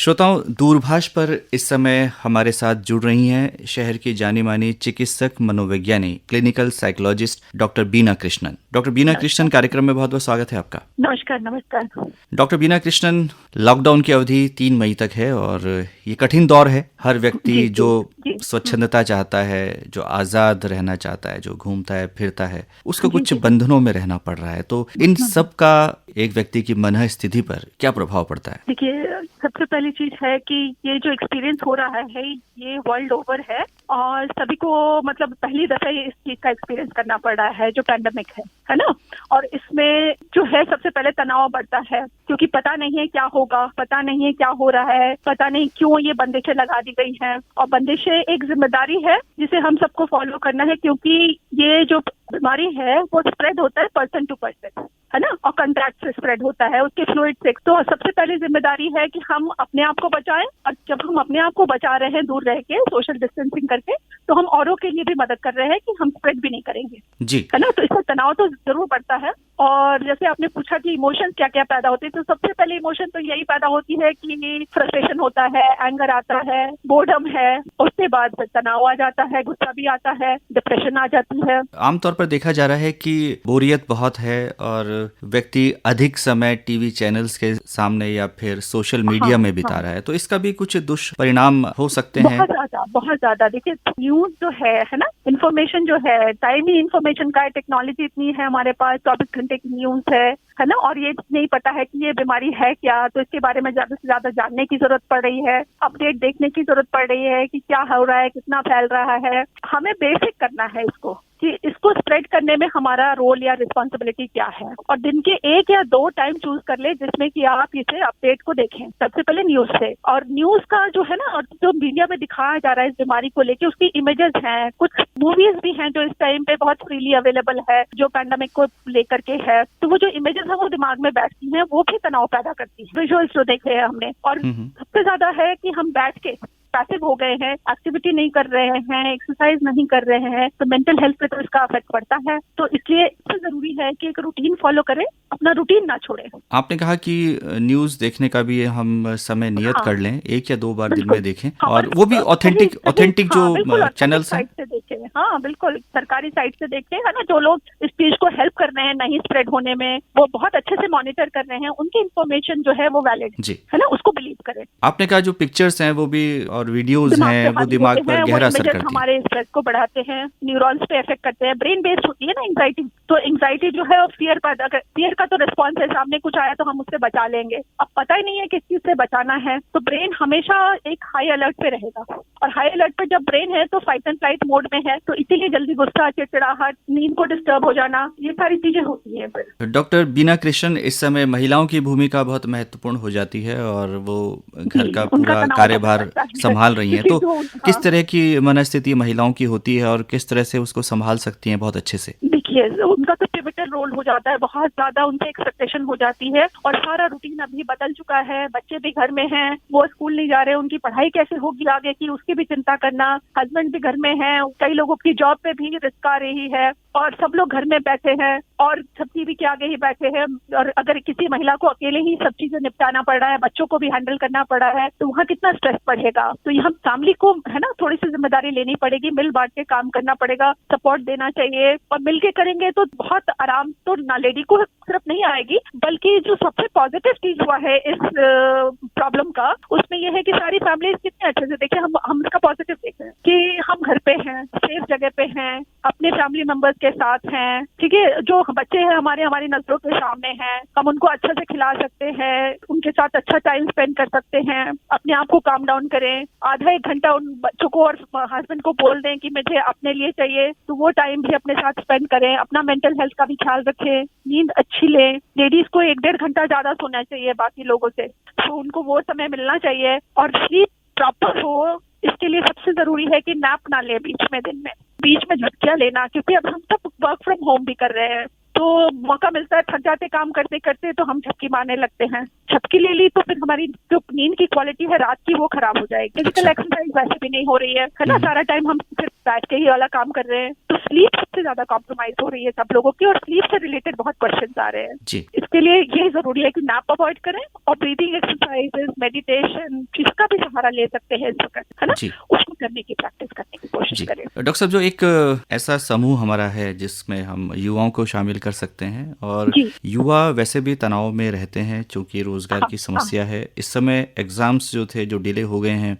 श्रोताओं, दूरभाष पर इस समय हमारे साथ जुड़ रही हैं शहर की जानी मानी चिकित्सक मनोवैज्ञानिक क्लिनिकल साइकोलॉजिस्ट डॉक्टर बीना कृष्णन। डॉक्टर बीना कृष्णन, कार्यक्रम में बहुत बहुत स्वागत है आपका। नमस्कार। नमस्कार डॉक्टर बीना कृष्णन, लॉकडाउन की अवधि 3 मई तक है और ये कठिन दौर है। हर व्यक्ति जो स्वच्छंदता चाहता है, जो आज़ाद रहना चाहता है, जो घूमता है फिरता है, उसको कुछ बंधनों में रहना पड़ रहा है। तो इन सब का एक व्यक्ति की मन स्थिति पर क्या प्रभाव पड़ता है? देखिए, सबसे पहली चीज है कि ये जो एक्सपीरियंस हो रहा है ये वर्ल्ड ओवर है और सभी को मतलब पहली दफा इस चीज का एक्सपीरियंस करना पड़ रहा है जो पैंडेमिक है ना। और इसमें जो है सबसे पहले तनाव बढ़ता है क्योंकि पता नहीं है क्या होगा, पता नहीं है क्या हो रहा है, पता नहीं क्यों ये बंदिशें लगा दी गई हैं। और बंदिशें एक जिम्मेदारी है जिसे हम सबको फॉलो करना है क्योंकि ये जो बीमारी है वो स्प्रेड होता है पर्सन टू पर्सन, है ना, और कॉन्टैक्ट से स्प्रेड होता है उसके फ्लूइड से। तो सबसे पहले जिम्मेदारी है कि हम अपने आप को बचाएं और जब हम अपने आप को बचा रहे हैं दूर रह के सोशल डिस्टेंसिंग करके, तो हम औरों के लिए भी मदद कर रहे हैं कि हम स्प्रेड भी नहीं करेंगे जी, है ना। तो इससे तनाव तो जरूर बढ़ता है। और जैसे आपने पूछा कि इमोशन क्या क्या पैदा होते हैं, तो सबसे पहले इमोशन तो यही पैदा होती है कि फ्रस्ट्रेशन होता है, एंगर आता है, बोर्डम है, उसके बाद तनाव आ जाता है, गुस्सा भी आता है, डिप्रेशन आ जाती है। आमतौर पर देखा जा रहा है कि बोरियत बहुत है और व्यक्ति अधिक समय टीवी चैनल्स के सामने या फिर सोशल मीडिया में बिता रहा है, तो इसका भी कुछ दुष्परिणाम हो सकते हैं। बहुत ज्यादा। देखिए, न्यूज जो है ना, इन्फॉर्मेशन जो है, टाइम ही इन्फॉर्मेशन का है, टेक्नोलॉजी इतनी है हमारे पास, 24 घंटे की न्यूज है ना। और ये नहीं पता है कि ये बीमारी है क्या, तो इसके बारे में ज्यादा से ज्यादा जानने की जरूरत पड़ रही है, अपडेट देखने की जरूरत पड़ रही है कि क्या हो रहा है, कितना फैल रहा है। हमें बेसिक करना है इसको कि इसको स्प्रेड करने में हमारा रोल या रिस्पॉन्सिबिलिटी क्या है, और दिन के 1 या 2 टाइम चूज कर ले जिसमें कि आप इसे अपडेट को देखें। सबसे पहले न्यूज से, और न्यूज का जो है ना, और जो मीडिया में दिखाया जा रहा है इस बीमारी को लेके, उसकी इमेजेस हैं, कुछ मूवीज भी हैं जो इस टाइम पे बहुत फ्रीली अवेलेबल है जो पैंडेमिक को लेकर के है। तो वो जो इमेजेस है वो दिमाग में बैठती हैं, वो भी तनाव पैदा करती है। विजुअल्स जो देखे हैं हमने, और सबसे ज्यादा है कि हम बैठ के पैसिव हो गए हैं, एक्टिविटी नहीं कर रहे हैं, एक्सरसाइज नहीं कर रहे हैं, तो मेंटल हेल्थ पे तो इसका इफेक्ट पड़ता है। तो इसलिए सबसे जरूरी है कि एक रूटीन फॉलो करें, अपना रूटीन ना छोड़ें। आपने कहा कि न्यूज देखने का भी हम समय नियत कर लें, 1 या 2 बार दिन में देखें, और वो भी ऑथेंटिक जो चैनल्स हैं से देखें। हाँ बिल्कुल, सरकारी साइट से देखें, है ना। जो लोग इस चीज को हेल्प कर रहे हैं नहीं स्प्रेड होने में, वो बहुत अच्छे से मॉनिटर कर रहे हैं, उनकी इन्फॉर्मेशन जो है वो वैलिड है ना, उसको बिलीव करें। आपने कहा जो पिक्चर्स हैं वो भी और वीडियोस हैं वो दिमाग पर गहरा असर करती है, हमारे स्ट्रेस को बढ़ाते हैं, न्यूरॉन्स पे इफेक्ट करते हैं, ब्रेन बेस्ड होती है ना एंजाइटी। तो एंजाइटी जो है फियर पैदा कर, फियर का तो रिस्पॉन्स है, सामने कुछ आया तो हम उससे बचा लेंगे। अब पता ही नहीं है किस चीज से बचाना है, तो ब्रेन हमेशा एक हाई अलर्ट पे रहेगा, और हाई अलर्ट पे जब ब्रेन है तो फाइट एंड फ्लाइट मोड में है, तो इसीलिए जल्दी गुस्सा, चिड़चिड़ाहट, नींद को डिस्टर्ब हो जाना, ये सारी चीजें होती है। फिर डॉक्टर बीना कृष्णन, इस समय महिलाओं की भूमिका बहुत महत्वपूर्ण हो जाती है और वो घर का पूरा कार्यभार संभाल रही हैं, तो किस तरह की मनस्थिति महिलाओं की होती है और किस तरह से उसको संभाल सकती हैं बहुत अच्छे से? देखिए, उनका तो पिवटल रोल हो जाता है, बहुत ज्यादा उनसे एक्सपेक्टेशन हो जाती है, और सारा रूटीन अभी बदल चुका है। बच्चे भी घर में हैं, वो स्कूल नहीं जा रहे, उनकी पढ़ाई कैसे होगी आगे की, उसकी भी चिंता करना। हस्बैंड भी घर में है, कई लोगों की जॉब पे भी रिस्क आ रही है, और सब लोग घर में बैठे हैं और सब टीवी के आगे ही बैठे हैं। और अगर किसी महिला को अकेले ही सब चीजें निपटाना पड़ रहा है, बच्चों को भी हैंडल करना पड़ रहा है, तो वहाँ कितना स्ट्रेस बढ़ेगा। तो यहाँ फैमिली को, है ना, थोड़ी सी जिम्मेदारी लेनी पड़ेगी, मिल बांट के काम करना पड़ेगा, सपोर्ट देना चाहिए, और मिलके करेंगे तो बहुत आराम तो ना लेडी को सिर्फ नहीं आएगी, बल्कि जो सबसे पॉजिटिव चीज हुआ है इस प्रॉब्लम का, उसमें यह है कि सारी फैमिलीज कितने अच्छे से देखें, हम इसका पॉजिटिव देख रहे हैं कि हम घर पे हैं, सेफ जगह पे हैं, अपने फैमिली मेंबर्स के साथ हैं, ठीक है। जो बच्चे हैं हमारी नजरों के सामने हैं, हम उनको अच्छे से खिला सकते हैं, उनके साथ अच्छा टाइम स्पेंड कर सकते हैं। अपने आप को काम डाउन करें, आधा 1 घंटा उन बच्चों को और हस्बैंड को बोल दें कि मुझे अपने लिए चाहिए, तो वो टाइम भी अपने साथ स्पेंड करें। अपना मेंटल हेल्थ का भी ख्याल रखें, नींद अच्छी लें। लेडीज को 1-1.5 घंटा ज्यादा सोना चाहिए बाकी लोगों से, तो उनको वो समय मिलना चाहिए, और स्लीप प्रॉपर हो। इसके लिए सबसे जरूरी है कि नैप ना ले बीच में झटकियां लेना, क्योंकि अब हम सब वर्क फ्रॉम होम भी कर रहे हैं, तो मौका मिलता है, थक जाते काम करते करते, तो हम झपकी मारने लगते हैं। झपकी ले ली तो फिर हमारी जो नींद की क्वालिटी है रात की वो खराब हो जाएगी। फिजिकल एक्सरसाइज वैसे भी नहीं हो रही है ना, सारा टाइम हम सिर्फ बैठ के ही वाला काम कर रहे हैं, तो स्लीप सबसे ज्यादा कॉम्प्रोमाइज हो रही है सब लोगों की, और स्लीप से रिलेटेड बहुत क्वेश्चन आ रहे हैं जी। इसके लिए ये जरूरी है कि नैप अवॉइड करें और ब्रीदिंग एक्सरसाइजेस, मेडिटेशन, जिसका भी सहारा ले सकते हैं इस वक्त, है ना, उसको करने की प्रैक्टिस करने की कोशिश करें। डॉक्टर साहब, जो एक ऐसा समूह हमारा है जिसमें हम युवाओं को शामिल कर सकते हैं, और युवा वैसे भी तनाव में रहते हैं क्योंकि रोजगार की समस्या है। इस समय एग्जाम्स जो थे जो डिले हो गए हैं,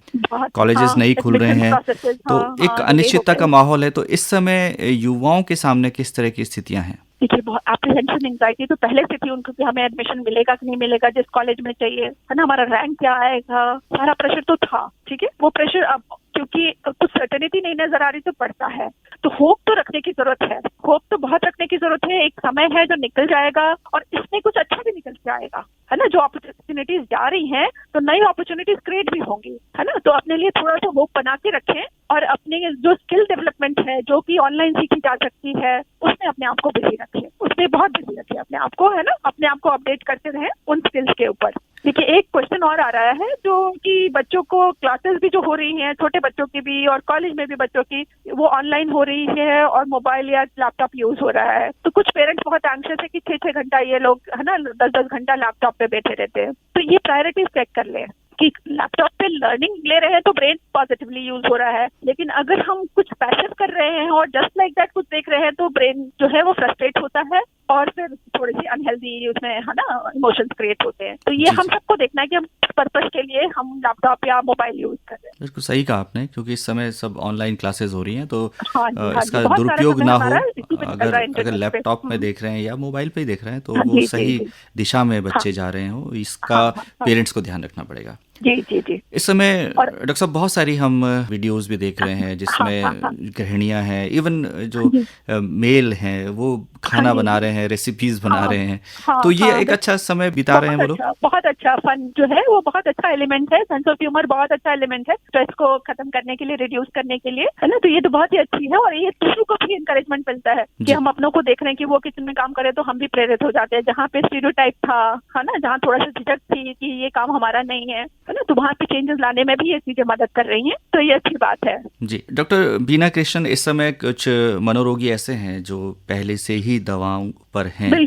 कॉलेजेस नहीं खुल रहे हैं, तो एक अनिश्चितता का माहौल है। तो इस समय युवाओं के सामने किस तरह की स्थितियां हैं? देखिए, बहुत एप्रीहेंशन, एंग्जाइटी तो पहले से थी उनको कि हमें एडमिशन मिलेगा कि नहीं मिलेगा, जिस कॉलेज में चाहिए, है ना, हमारा रैंक क्या आएगा, सारा प्रेशर तो था। ठीक है, वो प्रेशर अब क्योंकि कुछ सर्टेनिटी नहीं नजर आ रही तो पड़ता है, तो होप तो रखने की जरूरत है, होप तो बहुत रखने की जरूरत है। एक समय है जो निकल जाएगा और इसमें कुछ अच्छा भी निकल के आएगा, है ना, जो अपॉर्चुनिटीज जा रही हैं तो नई अपॉर्चुनिटीज क्रिएट भी होंगी, है ना। तो अपने लिए थोड़ा सा होप बना के रखें और अपने जो स्किल डेवलपमेंट है जो कि ऑनलाइन सीखी जा सकती है उसमें अपने आप को बिजी रखें, उसमें बहुत बिजी रखें अपने आप को, है ना, अपने आप को अपडेट करते रहें उन स्किल्स के ऊपर। देखिए, एक क्वेश्चन और आ रहा है जो कि बच्चों को क्लासेस भी जो हो रही हैं, छोटे बच्चों की भी और कॉलेज में भी बच्चों की, वो ऑनलाइन हो रही है और मोबाइल या लैपटॉप यूज हो रहा है। तो कुछ पेरेंट्स बहुत एंग्शियस है कि 6-6 घंटा ये लोग, है ना, 10-10 घंटा लैपटॉप पे बैठे रहते हैं। तो ये प्रायोरिटीज चेक कर लें कि लैपटॉप पे लर्निंग ले रहे हैं तो ब्रेन पॉजिटिवली यूज हो रहा है, लेकिन अगर हम कुछ पैसिव कर रहे हैं और जस्ट लाइक दैट कुछ देख रहे हैं तो ब्रेन जो है वो फ्रस्ट्रेट होता है और फिर थोड़ी सी अनहेल्दी उसमें, है ना, इमोशंस क्रिएट होते हैं। तो ये हम सबको देखना है कि हम पर्पस के लिए हम लैपटॉप या मोबाइल यूज कर रहे हैं। बिल्कुल सही कहा आपने, क्योंकि इस समय सब ऑनलाइन क्लासेस हो रही हैं, तो इसका बहुत दुरुपयोग ना हो। अगर अगर लैपटॉप में देख रहे हैं या मोबाइल पे ही देख रहे हैं तो वो सही दिशा में बच्चे जा रहे हो, इसका पेरेंट्स को ध्यान रखना पड़ेगा। जी जी जी। इस समय डॉक्टर साहब बहुत सारी हम वीडियोस भी देख रहे हैं जिसमें गृहिणियां हैं, इवन जो मेल हैं वो खाना बना रहे हैं, रेसिपीज बना रहे हैं, तो ये एक अच्छा समय बिता रहे हैं वो लोग। बहुत अच्छा फन जो है वो बहुत अच्छा एलिमेंट है, सेंस ऑफ ह्यूमर बहुत अच्छा एलिमेंट है स्ट्रेस को खत्म करने के लिए, रिड्यूस करने के लिए, है ना। तो ये तो बहुत ही अच्छी है और ये दूसरों को भी इंकरेजमेंट मिलता है कि हम अपनों को देख रहे हैं कि वो किचन में काम करे तो हम भी प्रेरित हो जाते हैं। जहाँ पे स्टीरियोटाइप था, है ना, जहाँ थोड़ा सा झिझक थी कि ये काम हमारा नहीं है ना, तो वहाँ पे चेंजेस लाने में भी ये चीजें मदद कर रही हैं, तो ये अच्छी बात है। जी डॉक्टर बीना कृष्णन, इस समय कुछ मनोरोगी ऐसे हैं जो पहले से ही दवाओं पर हैं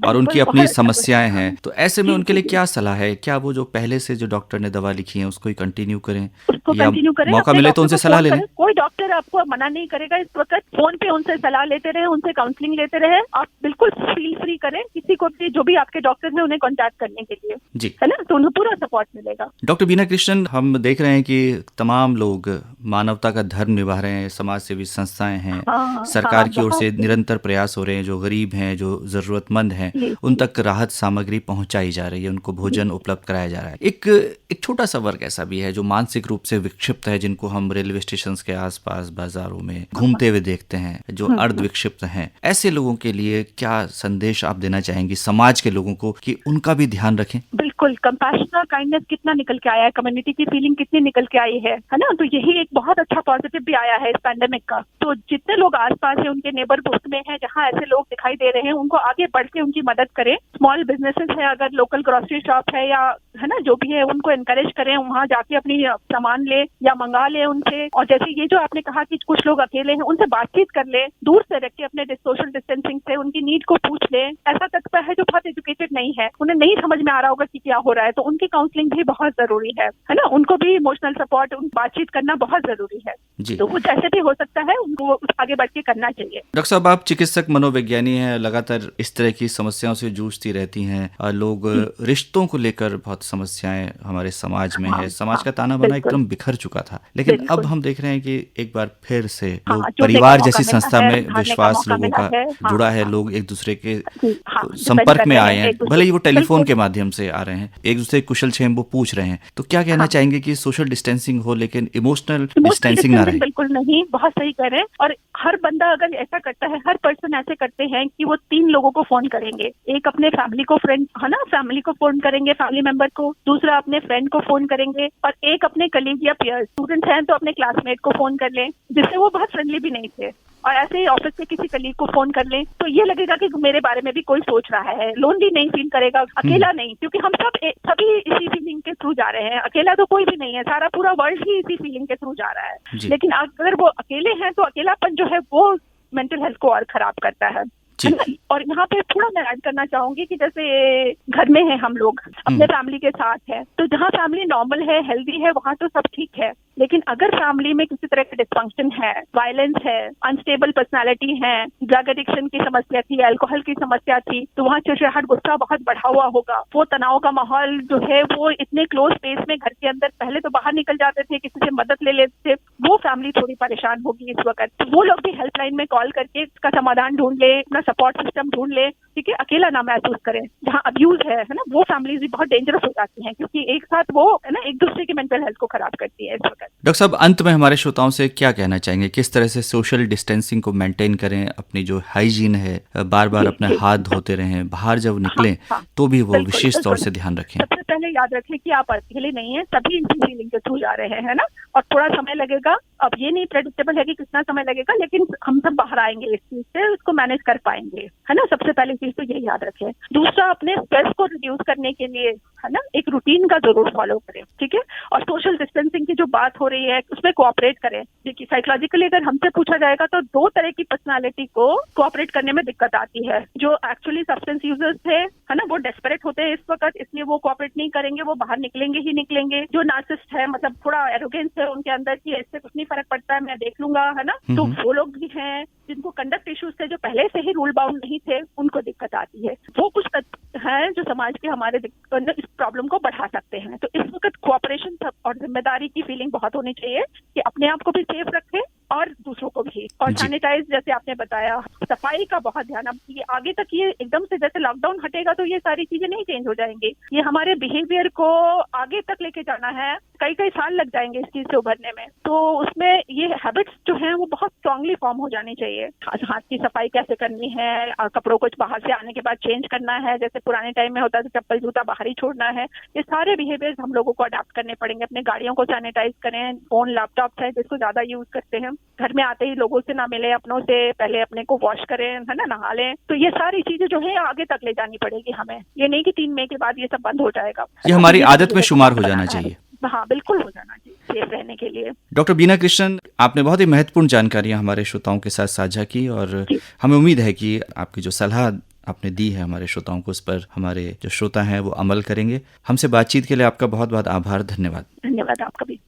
और उनकी अपनी समस्याएं हैं, तो ऐसे में उनके लिए क्या सलाह है? क्या वो जो पहले से जो डॉक्टर ने दवा लिखी है उसको ही कंटिन्यू करें या मौका मिले तो उनसे सलाह ले लें? कोई डॉक्टर आपको मना नहीं करेगा इस वक्त, फोन पे उनसे सलाह लेते रहे, उनसे काउंसलिंग लेते रहे, आप बिल्कुल फील फ्री करें किसी को भी, जो भी आपके डॉक्टर हैं उन्हें कॉन्टैक्ट करने के लिए, जी, है ना, तो उन्हें पूरा सपोर्ट मिलेगा। डॉक्टर बीना कृष्णन, हम देख रहे हैं कि तमाम लोग मानवता का धर्म निभा रहे हैं, समाज सेवी संस्थाएं हैं, सरकार की ओर से निरंतर प्रयास हो रहे हैं, जो गरीब हैं, जो जरूरतमंद हैं, उन तक राहत सामग्री पहुंचाई जा रही है, उनको भोजन उपलब्ध कराया जा रहा है। एक छोटा सा वर्ग ऐसा भी है जो मानसिक रूप से विक्षिप्त है, जिनको हम रेलवे स्टेशन के आसपास बाजारों में घूमते हुए देखते हैं, जो अर्ध विक्षिप्त हैं। ऐसे लोगों के लिए क्या संदेश आप देना चाहेंगी समाज के लोगों को कि उनका भी ध्यान रखें? बिल्कुल, कंपैशन और काइंडनेस कितना निकल के आया है, कम्युनिटी की फीलिंग कितनी निकल के आई है ना, तो यही एक बहुत अच्छा पॉजिटिव भी आया है इस पैंडेमिक का। तो जितने लोग आसपास है, उनके नेबरहुड में है, जहाँ ऐसे लोग दिखाई दे रहे हैं, उनको आगे बढ़ के उनकी मदद करें। स्मॉल बिजनेसेस है, अगर लोकल ग्रोसरी शॉप है या, है ना, जो भी है, उनको एनकरेज करें, वहाँ जाके अपनी सामान ले या मंगा ले उनसे। और जैसे ये जो आपने कहा कि कुछ लोग अकेले हैं, उनसे बातचीत कर ले, दूर से रख के अपने सोशल डिस्टेंसिंग से उनकी नीड को पूछ ले। ऐसा तबका है जो बहुत एजुकेटेड नहीं है, उन्हें नहीं समझ में आ रहा होगा कि क्या हो रहा है, तो उनकी काउंसलिंग भी बहुत जरूरी है ना, उनको भी इमोशनल सपोर्ट, बातचीत करना बहुत जरूरी है जी। तो वो जैसे भी हो सकता है उनको आगे बढ़ के करना चाहिए। डॉक्टर साहब, आप चिकित्सक मनोवैज्ञानी हैं, लगातार इस तरह की समस्याओं से जूझती रहती हैं। लोग रिश्तों को लेकर बहुत समस्याएं हमारे समाज में है, समाज का ताना बाना एकदम बिखर चुका था, लेकिन अब हम देख रहे हैं कि एक बार फिर से लोग परिवार जैसी संस्था में विश्वास लोगों का जुड़ा है, लोग एक दूसरे के संपर्क में आए हैं, भले ही वो टेलीफोन के माध्यम से आ रहे हैं, एक दूसरे कुशल क्षेम वो पूछ रहे हैं। तो क्या कहना चाहेंगे कि सोशल डिस्टेंसिंग हो लेकिन इमोशनल डिस्टेंसिंग ना रहे? बिल्कुल नहीं, बहुत सही कह रहे हैं। और हर बंदा अगर ऐसा करता है, हर पर्सन ऐसे करते हैं कि वो 3 लोगों को फोन करेंगे, एक अपने फैमिली को, फ्रेंड, है ना, फैमिली को फोन करेंगे, फैमिली मेंबर को, दूसरा अपने फ्रेंड को फोन करेंगे, और एक अपने कलीग या पीयर, स्टूडेंट हैं तो अपने क्लासमेट को फोन कर लें, जिससे वो बहुत फ्रेंडली भी नहीं थे। और ऐसे ही ऑफिस में किसी कलीग को फोन कर लें तो ये लगेगा कि मेरे बारे में भी कोई सोच रहा है, लोनली नहीं फील करेगा, अकेला नहीं, क्योंकि हम सब सभी इसी फीलिंग के थ्रू जा रहे हैं। अकेला तो कोई भी नहीं है, सारा पूरा वर्ल्ड ही इसी फीलिंग के थ्रू जा रहा है। लेकिन अगर वो अकेले हैं तो अकेलापन जो है वो मेंटल हेल्थ को और खराब करता है। और यहाँ पे थोड़ा मैं ऐड करना चाहूंगी कि जैसे घर में है हम लोग अपने फैमिली के साथ है, तो जहाँ फैमिली नॉर्मल है, हेल्दी है, वहाँ तो सब ठीक है। लेकिन अगर फैमिली में किसी तरह का डिस्फंक्शन है, वायलेंस है, अनस्टेबल पर्सनालिटी है, ड्रग एडिक्शन की समस्या थी, अल्कोहल की समस्या थी, तो वहाँ चिड़चिड़ाहट, गुस्सा बहुत बढ़ा हुआ होगा। वो तनाव का माहौल जो है वो इतने क्लोज स्पेस में घर के अंदर, पहले तो बाहर निकल जाते थे, किसी से मदद ले लेते थे, वो फैमिली थोड़ी परेशान होगी इस वक्त। तो वो लोग भी हेल्पलाइन में कॉल करके इसका समाधान ढूंढ ले, अपना सपोर्ट सिस्टम ढूंढ ले, ठीक है, अकेला ना महसूस करें। जहाँ अब्यूज है ना, वो फैमिलीज भी बहुत डेंजरस हो जाती हैं, क्योंकि एक साथ वो है ना एक दूसरे की मेंटल हेल्थ को खराब करती है इस वक्त। डॉक्टर साहब, अंत में हमारे श्रोताओं से क्या कहना चाहेंगे? किस तरह से सोशल डिस्टेंसिंग को मेंटेन करें, अपनी जो हाइजीन है, बार बार अपने हाथ धोते रहें, बाहर जब निकलें तो भी वो विशेष तौर से ध्यान रखें? सबसे पहले याद रखें कि आप अकेले नहीं है, सभी इनकी फीलिंग के थ्रू जा रहे हैं ना, और थोड़ा समय लगेगा। अब ये नहीं प्रेडिक्टेबल है कि कितना समय लगेगा, लेकिन हम सब बाहर आएंगे इस चीज से, उसको मैनेज कर पाएंगे, है ना। सबसे पहली चीज तो ये याद रखें। दूसरा, अपने स्ट्रेस को रिड्यूस करने के लिए है ना एक रूटीन का जरूर फॉलो करें, ठीक है। और सोशल डिस्टेंसिंग की जो बात हो रही है उसमें कोऑपरेट करें। देखिए, साइकोलॉजिकली अगर हमसे पूछा जाएगा तो दो तरह की पर्सनालिटी को कोऑपरेट करने में दिक्कत आती है। जो एक्चुअली सब्सटेंस यूजर्स थे, है ना, वो डेस्परेट होते हैं इस वक्त, इसलिए वो कोऑपरेट नहीं करेंगे, वो बाहर निकलेंगे ही निकलेंगे। जो नार्सिसिस्ट है, मतलब थोड़ा एरोगेंस है उनके अंदर कि इससे कुछ नहीं फर्क पड़ता है, मैं देख लूंगा, है ना, तो वो लोग भी हैं। जिनको कंडक्ट इश्यूज थे, जो पहले से ही रूल बाउंड नहीं थे, उनको दिक्कत आती है। वो कुछ हैं जो समाज के हमारे इस प्रॉब्लम को बढ़ा सकते हैं। तो इस वक्त कोऑपरेशन और जिम्मेदारी की फीलिंग बहुत होनी चाहिए कि अपने आप को भी सेफ रखें और दूसरों को भी। और सैनिटाइज, जैसे आपने बताया, सफाई का बहुत ध्यान। अब ये आगे तक, ये एकदम से जैसे लॉकडाउन हटेगा तो ये सारी चीजें नहीं चेंज हो जाएंगी। ये हमारे बिहेवियर को आगे तक लेके जाना है, कई कई साल लग जाएंगे इस चीज से उभरने में। तो उसमें ये हैबिट्स जो हैं वो बहुत स्ट्रांगली फॉर्म हो जानी चाहिए। हाथ की सफाई कैसे करनी है, और कपड़ों को बाहर से आने के बाद चेंज करना है, जैसे पुराने टाइम में होता था चप्पल जूता बाहर ही छोड़ना है। ये सारे बिहेवियर्स हम लोगों को अडॉप्ट करने पड़ेंगे। अपने गाड़ियों को सैनिटाइज करें, फोन लैपटॉप है जिसको ज्यादा यूज करते हैं, घर में आते ही लोगों से ना मिले, अपनों से पहले अपने को वॉश करें, है ना, नहा लें। तो ये सारी चीजें जो है आगे तक ले जानी पड़ेगी हमें। ये नहीं कि 3 मई के बाद ये सब बंद हो जाएगा। ये हमारी आदत में शुमार हो जाना चाहिए। हाँ, बिल्कुल हो जाना चाहिए सेफ रहने के लिए। डॉक्टर बीना कृष्णन, आपने बहुत ही महत्वपूर्ण जानकारियां हमारे श्रोताओं के साथ साझा की, और हमें उम्मीद है कि आपकी जो सलाह आपने दी है हमारे श्रोताओं को, उस पर हमारे जो श्रोता हैं वो अमल करेंगे। हमसे बातचीत के लिए आपका बहुत बहुत आभार, धन्यवाद। धन्यवाद आपका भी।